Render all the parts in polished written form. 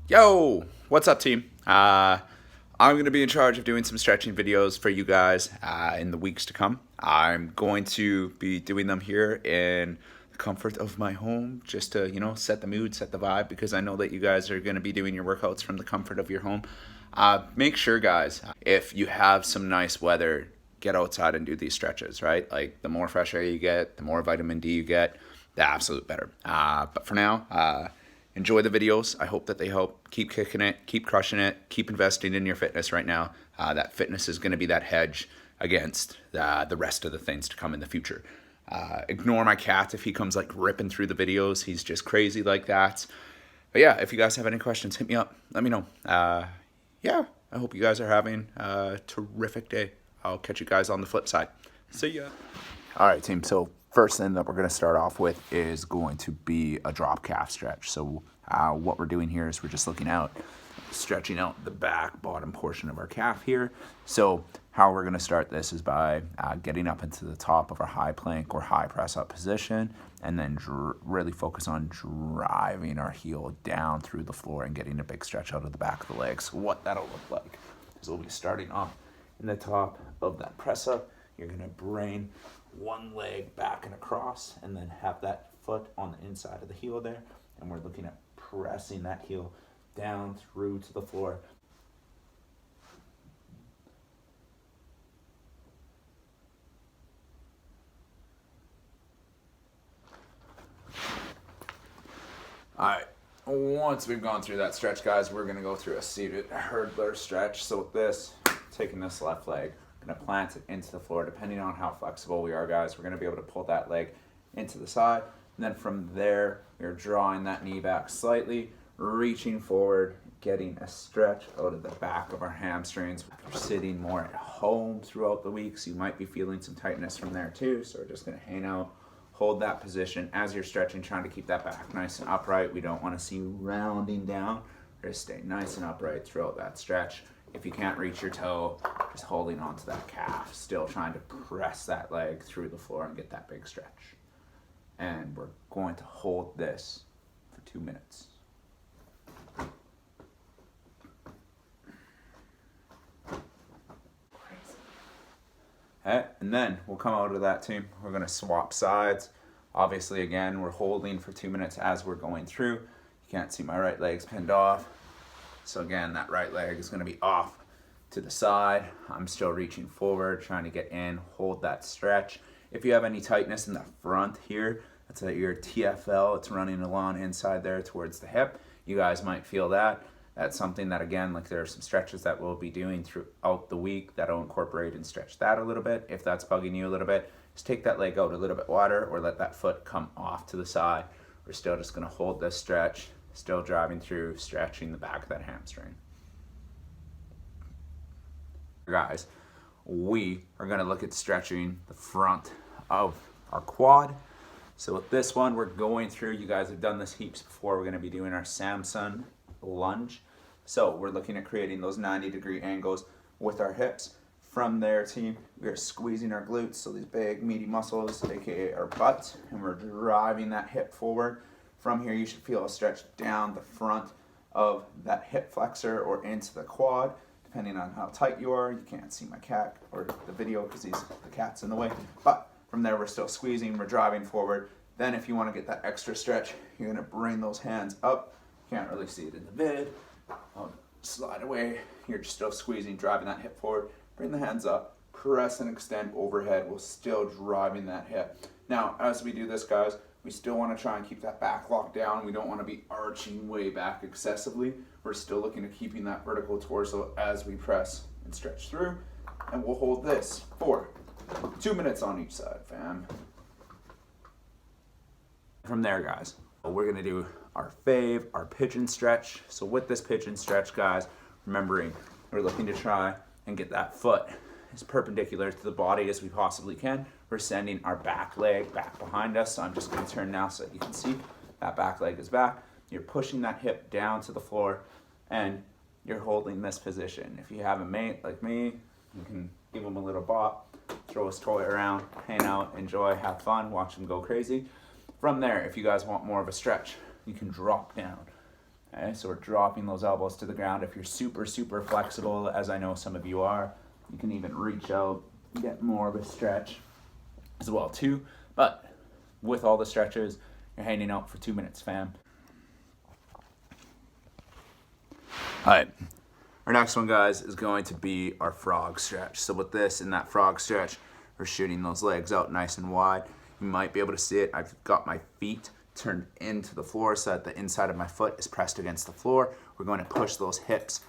Yo, what's up, team? I'm going to be in charge of doing some stretching videos for you guys in the weeks to come. I'm going to be doing them here in the comfort of my home just to, set the mood, set the vibe, because I know that you guys are going to be doing your workouts from the comfort of your home. Make sure, guys, if you have some nice weather, get outside and do these stretches, right? Like, the more fresh air you get, the more vitamin D you get, the absolute better. But for now, enjoy the videos. I hope that they help. Keep kicking it, keep crushing it, keep investing in your fitness right now. That fitness is going to be that hedge against the rest of the things to come in the future. Ignore my cat if he comes like ripping through the videos. He's just crazy like that. But yeah, if you guys have any questions, hit me up. Let me know. Yeah, I hope you guys are having a terrific day. I'll catch you guys on the flip side. See ya. All right, team. So first thing that we're going to start off with is going to be a drop calf stretch. So what we're doing here is we're just stretching out the back bottom portion of our calf here. So how we're going to start this is by getting up into the top of our high plank or high press up position, and then really focus on driving our heel down through the floor and getting a big stretch out of the back of the legs. So what that'll look like is we'll be starting off in the top of that press up. You're going to bring one leg back and across, and then have that foot on the inside of the heel there. And we're looking at pressing that heel down through to the floor. All right, once we've gone through that stretch, guys, we're going to go through a seated hurdler stretch. So with this, taking this left leg, going to plant it into the floor. Depending on how flexible we are, guys, we're going to be able to pull that leg into the side. And then from there, we're drawing that knee back slightly, reaching forward, getting a stretch out of the back of our hamstrings. If you're sitting more at home throughout the weeks, you might be feeling some tightness from there too. So we're just going to hang out, hold that position as you're stretching, trying to keep that back nice and upright. We don't want to see you rounding down. Just stay nice and upright throughout that stretch. If you can't reach your toe, just holding onto that calf, still trying to press that leg through the floor and get that big stretch. And we're going to hold this for 2 minutes. Okay, and then we'll come out of that, team. We're going to swap sides. Obviously, again, we're holding for 2 minutes as we're going through. You can't see my right leg's pinned off. So again, that right leg is going to be off to the side. I'm still reaching forward, trying to get in, hold that stretch. If you have any tightness in the front here, that's at your TFL. It's running along inside there towards the hip. You guys might feel that. That's something that, again, like there are some stretches that we'll be doing throughout the week that'll incorporate and stretch that a little bit. If that's bugging you a little bit, just take that leg out a little bit wider or let that foot come off to the side. We're still just going to hold this stretch, still driving through, stretching the back of that hamstring. Guys, we are going to look at stretching the front of our quad. So with this one, we're going through, you guys have done this heaps before, we're going to be doing our Samson lunge. So we're looking at creating those 90-degree angles with our hips. From there, team, we are squeezing our glutes, so these big meaty muscles, aka our butts, and we're driving that hip forward. From here, you should feel a stretch down the front of that hip flexor or into the quad, depending on how tight you are. You can't see my cat or the video because the cat's in the way. But from there, we're still squeezing, we're driving forward. Then if you want to get that extra stretch, you're going to bring those hands up. Can't really see it in the vid. I'll slide away. You're just still squeezing, driving that hip forward. Bring the hands up, press and extend overhead while still driving that hip. Now, as we do this, guys, we still want to try and keep that back locked down. We don't want to be arching way back excessively. We're still looking at keeping that vertical torso as we press and stretch through. And we'll hold this for 2 minutes on each side, fam. From there, guys, we're going to do our fave, our pigeon stretch. So with this pigeon stretch, guys, remembering we're looking to try and get that foot as perpendicular to the body as we possibly can. We're sending our back leg back behind us. So I'm just going to turn now so that you can see that back leg is back. You're pushing that hip down to the floor and you're holding this position. If you have a mate like me, you can give him a little bop, throw his toy around, hang out, enjoy, have fun, watch him go crazy. From there, if you guys want more of a stretch, you can drop down Okay, so we're dropping those elbows to the ground. If you're super flexible, as I know some of you are, you can even reach out, get more of a stretch as well too. But with all the stretches, you're hanging out for 2 minutes, fam. All right, our next one, guys, is going to be our frog stretch. So with this, in that frog stretch, we're shooting those legs out nice and wide. You might be able to see it. I've got my feet turned into the floor so that the inside of my foot is pressed against the floor. We're going to push those hips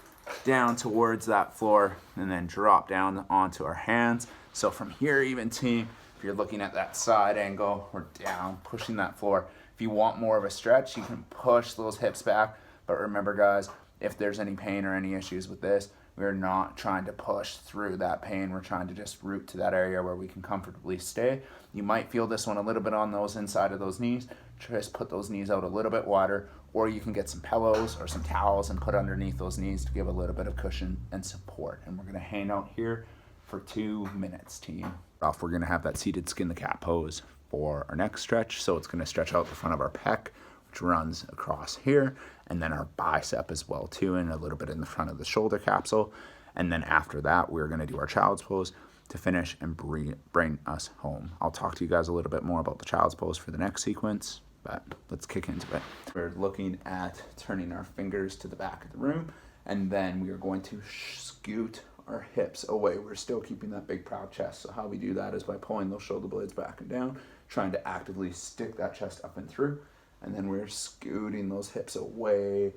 down towards that floor and then drop down onto our hands. So from here, even team, if you're looking at that side angle, we're down, pushing that floor. If you want more of a stretch, you can push those hips back. But remember, guys, if there's any pain or any issues with this, we're not trying to push through that pain. We're trying to just root to that area where we can comfortably stay. You might feel this one a little bit on those inside of those knees. Just put those knees out a little bit wider, or you can get some pillows or some towels and put underneath those knees to give a little bit of cushion and support. And we're gonna hang out here for 2 minutes, team. We're gonna have that seated skin the cat pose for our next stretch. So it's gonna stretch out the front of our pec, which runs across here, and then our bicep as well too, and a little bit in the front of the shoulder capsule. And then after that, we're gonna do our child's pose to finish and bring us home. I'll talk to you guys a little bit more about the child's pose for the next sequence, but let's kick into it. We're looking at turning our fingers to the back of the room, and then we are going to scoot our hips away. We're still keeping that big proud chest. So how we do that is by pulling those shoulder blades back and down, trying to actively stick that chest up and through. And then we're scooting those hips away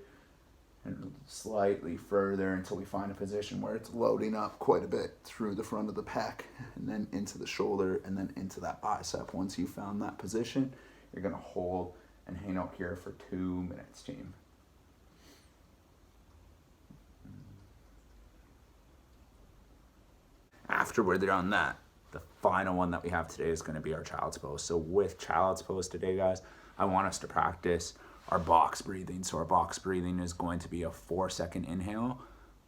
and slightly further until we find a position where it's loading up quite a bit through the front of the pec and then into the shoulder and then into that bicep. Once you found that position, you're gonna hold and hang out here for 2 minutes, team. After we're done that, the final one that we have today is gonna be our child's pose. So with child's pose today, guys, I want us to practice our box breathing. So our box breathing is going to be a 4-second inhale,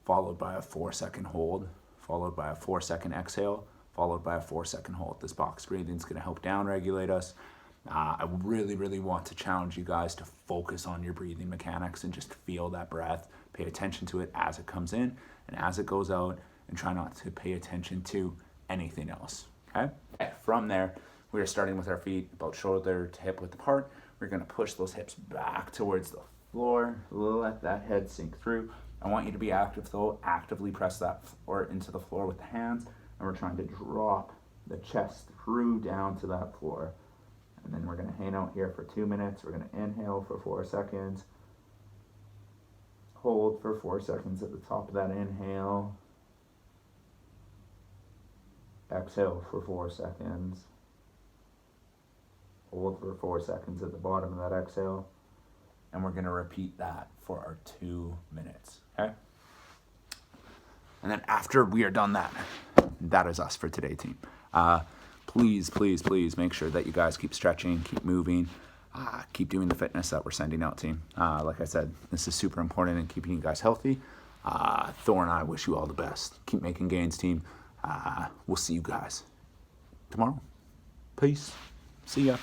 followed by a 4-second hold, followed by a 4-second exhale, followed by a 4-second hold. This box breathing is going to help down regulate us. I really want to challenge you guys to focus on your breathing mechanics and just feel that breath. Pay attention to it as it comes in and as it goes out, and try not to pay attention to anything else, okay? From there, we are starting with our feet about shoulder to hip width apart. We're gonna push those hips back towards the floor, let that head sink through. I want you to be active though, actively press that floor into the floor with the hands, and we're trying to drop the chest through down to that floor. And then we're gonna hang out here for 2 minutes. We're gonna inhale for 4 seconds, hold for 4 seconds at the top of that inhale, exhale for 4 seconds, hold for 4 seconds at the bottom of that exhale, and we're going to repeat that for our 2 minutes, okay? And then after we are done that is us for today, team. Please make sure that you guys keep stretching, keep moving, keep doing the fitness that we're sending out, team. Like I said, this is super important in keeping you guys healthy. Thor and I wish you all the best. Keep making gains, team. We'll see you guys tomorrow. Peace. See ya.